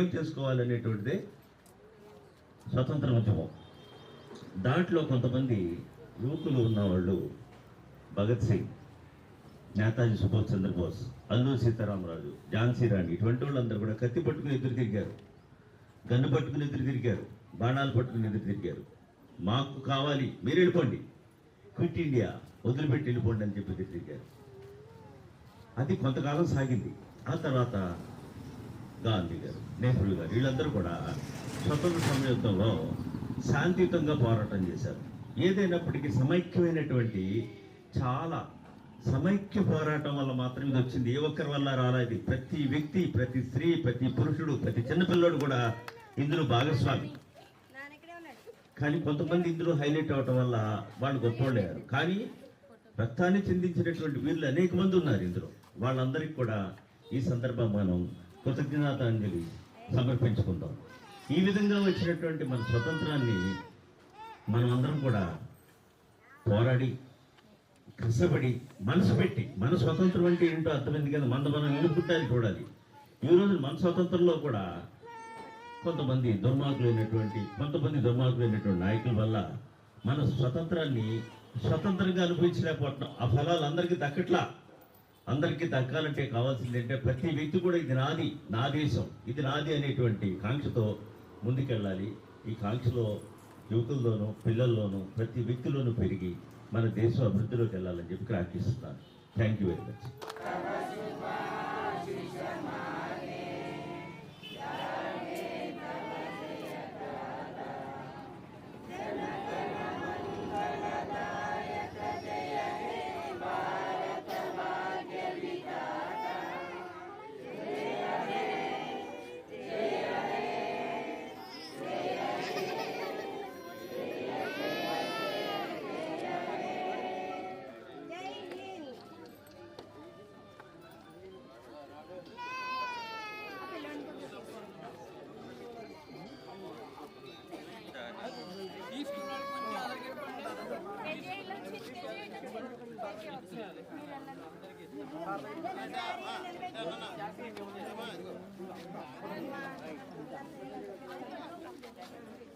ఏం చేసుకోవాలనేటువంటిదే స్వతంత్ర ఉద్యమం. దాంట్లో కొంతమంది యువకులు ఉన్నవాళ్ళు భగత్ సింగ్, నేతాజీ సుభాష్ చంద్రబోస్, అల్లూరి సీతారామరాజు, ఝాన్సీ రాణి, ఇటువంటి వాళ్ళందరూ కూడా కత్తి పట్టుకుని ఎదురు తిరిగారు, గన్ను పట్టుకుని ఎదురు తిరిగారు, బాణాలు పట్టుకుని ఎదురు తిరిగారు. మాకు కావాలి, మీరు వెళ్ళిపోండి, క్విట్ ఇండియా, వదిలిపెట్టి వెళ్ళిపోండి అని చెప్పి ఎదురు తిరిగారు. అది కొంతకాలం సాగింది. ఆ తర్వాత గాంధీ గారు, నెహ్రూ గారు, వీళ్ళందరూ కూడా స్వతంత్ర సమయుద్ధంలో శాంతియుతంగా పోరాటం చేశారు. ఏదైనప్పటికీ సమైక్యమైనటువంటి చాలా సమైక్య పోరాటం వల్ల మాత్రం ఇది వచ్చింది. ఏ ఒక్కరి వల్ల రాలేదు. ప్రతి వ్యక్తి, ప్రతి స్త్రీ, ప్రతి పురుషుడు, ప్రతి చిన్నపిల్లడు కూడా ఇందులో భాగస్వామి. కానీ కొంతమంది ఇందులో హైలైట్ అవటం వల్ల వాళ్ళు గొప్పవాళ్ళయ్యారు. కానీ రక్తాన్ని చిందించినటువంటి వీళ్ళు అనేక మంది ఉన్నారు ఇందులో. వాళ్ళందరికీ కూడా ఈ సందర్భం మనం కృతజ్ఞతాంజలి సమర్పించుకుందాం. ఈ విధంగా వచ్చినటువంటి మన స్వతంత్రాన్ని మనం అందరం కూడా పోరాడి, కష్టపడి, మనసు పెట్టి, మన స్వతంత్రం అంటే ఏంటో అర్థమైంది కదా, మనం ఇల్లు పుట్టాలి చూడాలి. ఈరోజు మన స్వతంత్రంలో కూడా కొంతమంది దుర్మార్గులైనటువంటి నాయకుల వల్ల మన స్వతంత్రాన్ని స్వతంత్రంగా అనుభవించలేకపోతున్నాం. ఆ ఫలాలు అందరికీ దక్కట్లా. అందరికీ దక్కాలంటే కావాల్సింది అంటే ప్రతి వ్యక్తి కూడా ఇది నాది, నా దేశం, ఇది నాది అనేటువంటి కాంక్షతో ముందుకెళ్ళాలి. ఈ కాంక్షలో యువకుల్లోనూ, పిల్లల్లోనూ, ప్రతి వ్యక్తిలోనూ పెరిగి మన దేశం అభివృద్ధిలోకి వెళ్ళాలని చెప్పి ప్రార్థిస్తున్నాను. Thank you very much. Thank you.